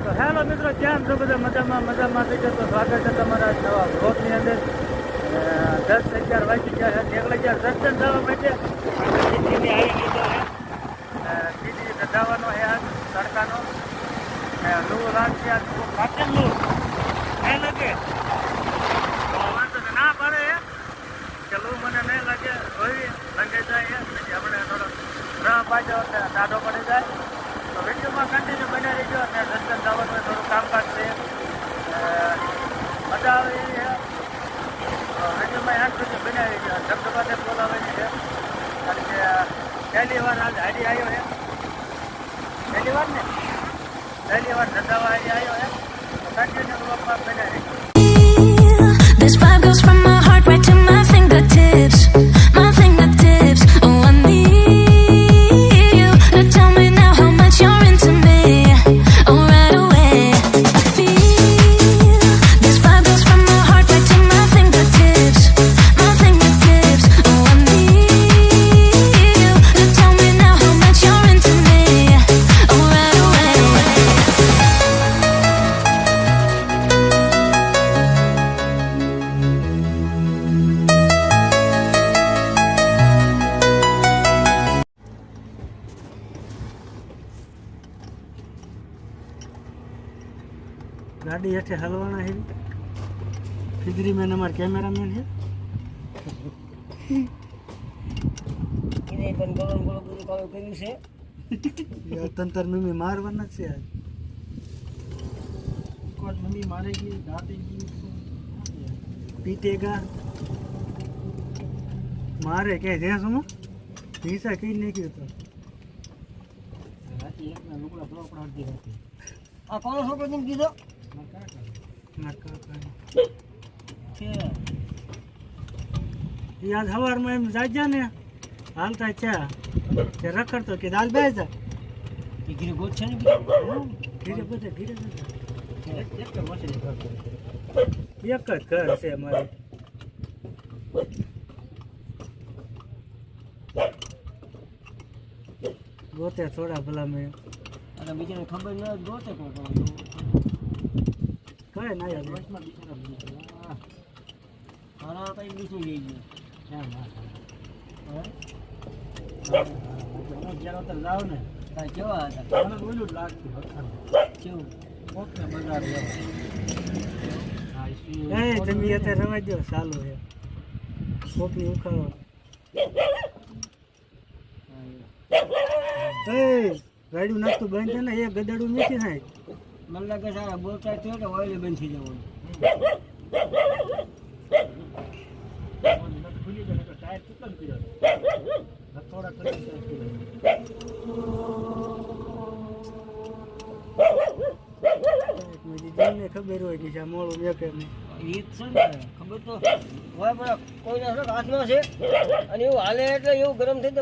તો હેલો મિત્રો, કેમ છો બધા? મજામાં થઈ જતો. સ્વાગત છે તમારા નવા બ્લોગની અંદર. 10-11 વાગી ગયા છે. નીકળી ગયા દર્શન થવા માટે સીધી આવી લીધો છે. સીધી જવાનો છે આજ તડકાનો. લૂ લાગશે આજ કાટેલું નહીં લાગે તો વાંધો ના પડે કે લૂ મને નહીં લાગે. જોઈ લગે જાય પછી આપણે થોડો રહ પાછો દાઢો પડી જાય. તો વિડીયોમાં કન્ટિન્યુ બનાવી ગયો અને દર્શન થવાનું થોડું કામકાજ છે. મજા આવે એવી છે. વિડીયોમાં યાદ સુધી બનાવી ગયો. ધબધબાને બોલાવેલી છે કારણ કે પહેલી વાર આજ હારી આવ્યો છે. પહેલી વાર ધંધાવા હારી આવ્યો છે. તો કન્ટિન્યુ બ્લોગમાં બનાવી ગયો. This vibe goes from my heart right to my fingertips. My fingertips. Oh, I need you to tell me now how much you're into me. Oh, right away. I feel this vibe goes from my heart right to my fingertips. My fingertips. Oh, I need you to tell me now how much you're into me. Oh, right away. ગાડી હેઠે હલવાના છે. ફિદરી main અમારા cameraman છે. તંતર mummy મારવાના જ છે આજ. કોટ mummy મારેગી, દાટેગી, પીટેગા, મારે કે છે શું હિંસા કઈ નાખ્યું તો રાતે એકના લુકડા બ્લોક રાખી હતી. આ કોનો છોકરો તેમ કીધો? યાદ સવારમાં એમ જાગ્યા ને હાલતા ચા તે રખડતો કે દાલ બે જા ધીરે ગોત છે ને ધીરે બધે એક જ ઘર છે અમારે. ગોતે થોડા ભલા મેં અને બીજાને ખબર ન ગોતે કોઈ કઈ ના યાર બસમાં બિચારા હારા કઈ બીજું લઈ ગયું જ્યાં જાવ ને ત્યાં કેવા હતા મને બોલું જ લાગતું કેવું કોકને બજાર તમે અત્યારે રવા દો ચાલુ છે કોકની ઉખાડો. ગાડું નાખતું બંધ છે ને એ ગદાડું નથી થાય. મને લાગે સારા બોલતા થયો તો ઓઇલ બંધ થઈ જવાનું. ખબર હોય કે મોડું મેકે ખબર તો હોય પણ કોઈને હાથમાં છે અને એવું હાલે એટલે એવું ગરમ થઈ તો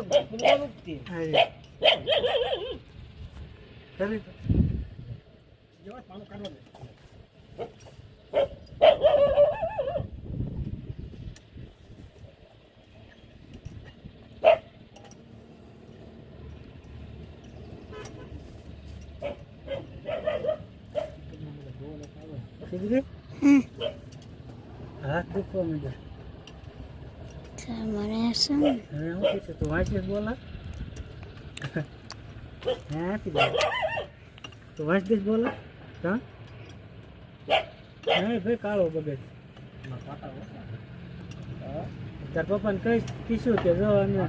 હાથ દુખવા માંડ્યો. તું વાંચીશ બોલા હે તું વાંચીશ બોલા હા ભાઈ કાળો બગડ તાર પપ્પાને કઈ કીધું કે જો અમે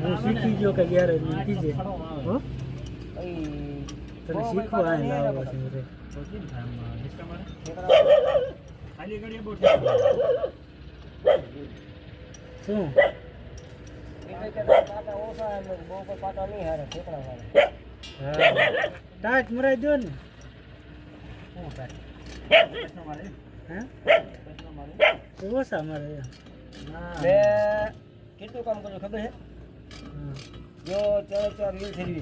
હું શીખી ગયો કે ગેરેજ કીધે તને શીખવા અહીં લાવવા છે શું ટાચ મરાઈ દો ને ઓછા મારે કેટલું કામ કરું ખબર છે? જો 4 રીલ થઈ છે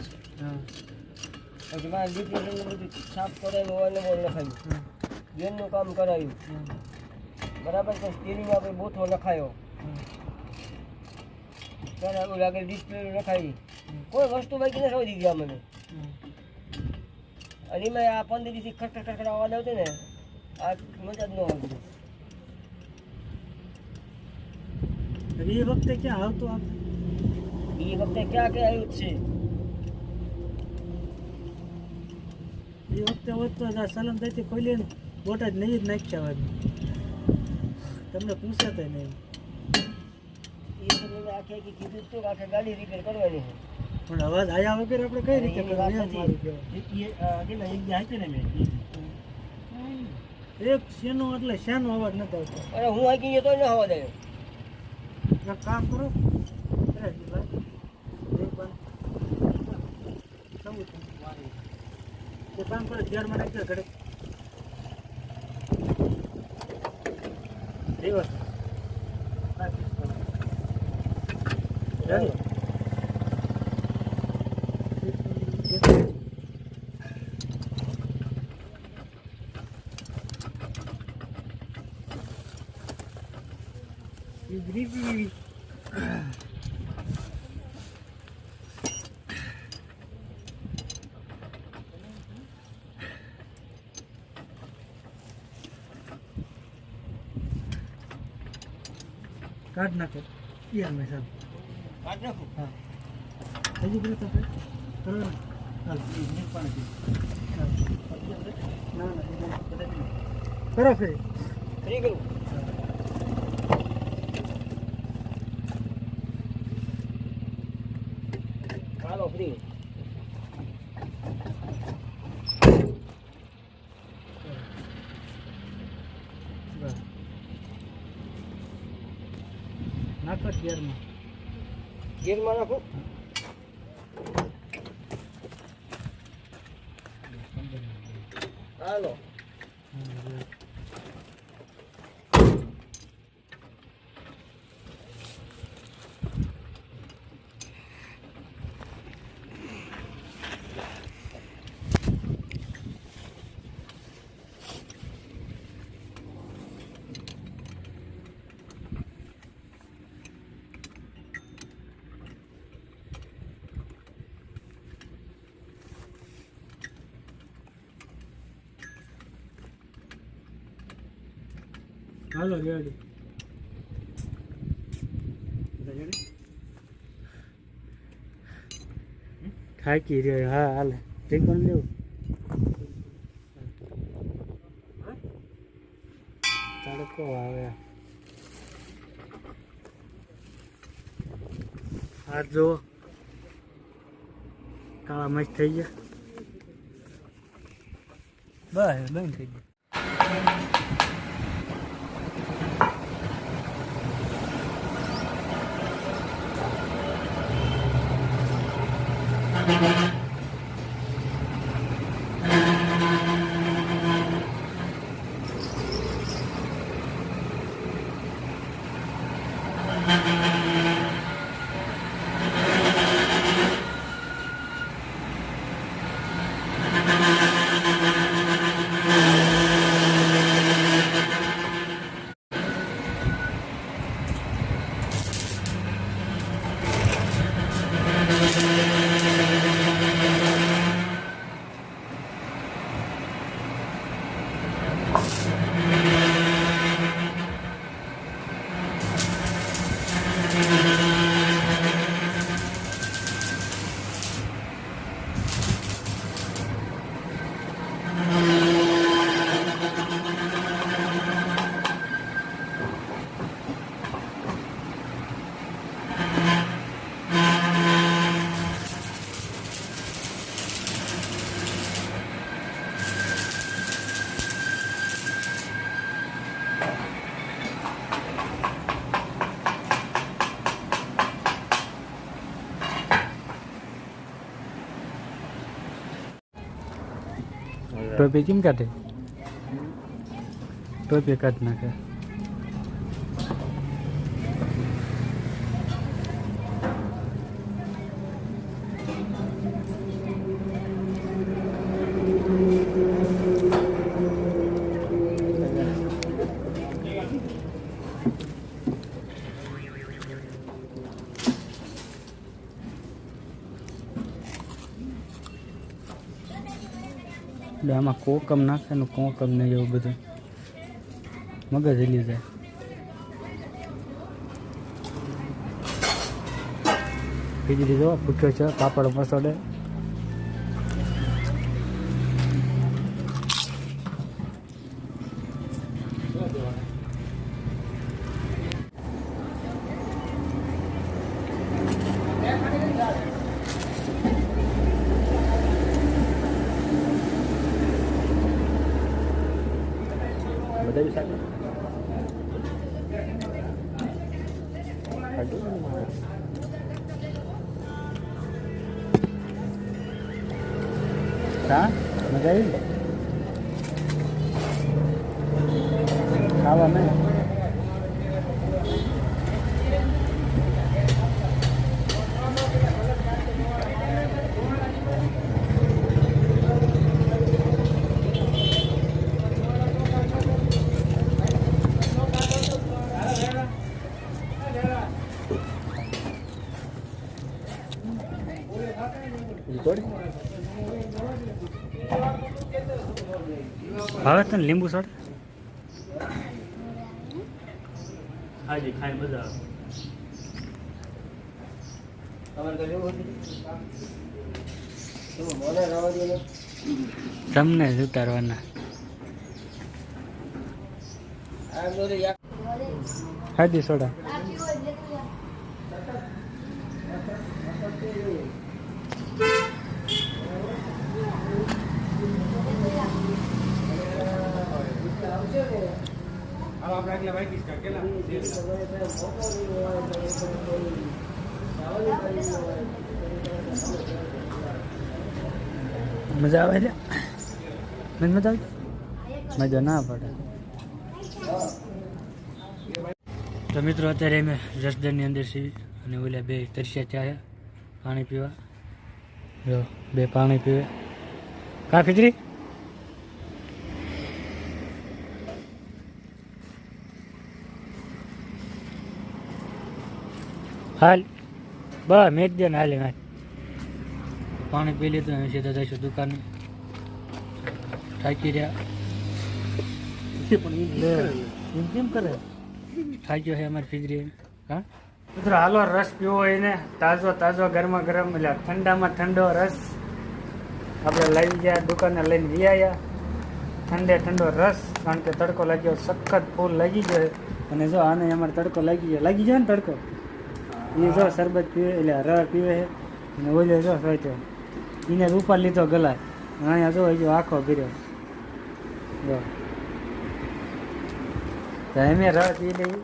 પછી મારે ડિપ્રેશન બધું સાફ કરાયું હોય ને બોલ લખાયું બેનનું કામ કરાયું બરાબર તો સ્ટીરિંગ આપણે બોથો લખાયો ત્યારે એવું લાગે ડિસ્પ્લે લખાઈ કોઈ વસ્તુ બાકી નથી દીધી મને અને એમાં આ 15 દિવસથી ખટખટ અવાજ આવતો ને આ મજા જ ન આવતી. એ વખતે ક્યાં આવતું આમ એ વખતે ક્યાં આવ્યું જ છે. એ વખતે હોત તો સલમ થઈથી ખોલી ને બોટા જ નહીં જ નાખ્યા હોય તમને પૂછાતા નહીં. એ વખતે મેં આખે કીધું તો કે આખે ગાડી રિપેર કરવાની છે. પણ અવાજ આયા વગર આપણે કઈ રીતે એની વાત કરવું? એમ મારું કહેવાય. એક શેનો એટલે શેનો અવાજ નથી આવતો. અરે હું આખી ગયો તો ન અવાજ આવ્યો. એક કામ કરો એક કામ કરો ગેરમાં નાખી ઘડે દિવસ કાઢ નાખો યાર મેં સાહેબ કાઢ નાખું. હા હજી બોલો તો કરો ને હાલ ના કરો ફરી ફ્રી કરું. હાલો ફ્રી. નાખો ગેરમાં ગેરમાં નાખું. હાલો હાલો રેડી થાકી રહ્યો. હા હાલે ઠીક લેવું તડકો આવે. આ જો કાળા મસ્ત થઈ ગયા. બસ બંધ થઈ ગયા. ટોપી કેમ કાઢે? ટોપી કાઢ નાખે. આમાં કોકમ નાખેનું કોકમ ને એવું બધું મગજ હિલી જાય. ખીચડી જો ભૂખ્યો છે, પાપડ મસાલે. બધા શાક હા મજા આવી ને ખાવા મેં. ભાવે તને લીંબુ સોડ? હાજી ખાઈ મજા આવે. તમને જ ઉતારવાના. હાજી સોડા. મજા આવે છે? મજા આવે? મજા ના પડે. તો મિત્રો અત્યારે અમે જસદણની અંદર છીએ અને ઓલા બે તરસ્યા ચાહે પાણી પીવા. જો બે પાણી પીવે. કા ખીચડી? હાલ બસ મેચ દે ને હાલે હાલ. પાણી પી લીધું હવે સીધા જઈશું દુકાને. થાકી રહ્યા. એમ કેમ કરે? થાક્યો છે અમારી ખીચડી. હા મિત્રો હાલો રસ પીવો હોય ને તાજો તાજો ગરમા ગરમ એટલે ઠંડામાં ઠંડો રસ આપણે લઈ ગયા દુકાને લઈને વી આવ્યા. ઠંડે ઠંડો રસ કારણ કે તડકો લાગ્યો સખત ફૂલ લાગી ગયો. અને જો આને અમારે તડકો લાગી જાય ને તડકો. એ જો શરબત પીવે એટલે રસ પીવે છે અને ઓલે જો સોચો એને ઉપર લીધો ગલાસ. અહીંયા જો હજુ આખો પીર્યો. જો તો એમે રસ પી લઈ.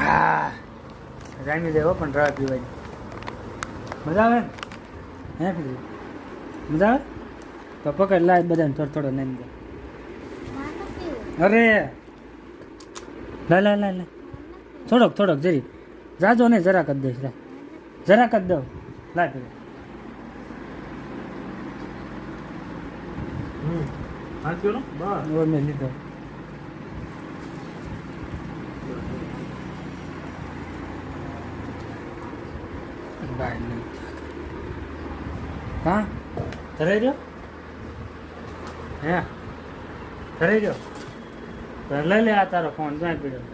હા જામી દેવો પણ રસ પીવાની મજા આવે ને? હે પીધું મજા આવે તો પકડ લાય બધાને થોડો થોડો નહીં દે. અરે લા લા લા લા થોડોક થોડોક જરી જાજો નહીં જરાક જ દઈશ. જરાક જ દઉં લાય પીધું. મેં લીધો. હા ધરાઈ રહ્યો હે ધરાઈ રહ્યો. લઈ લે આ તારો ફોન ક્યાં પીડ્યો.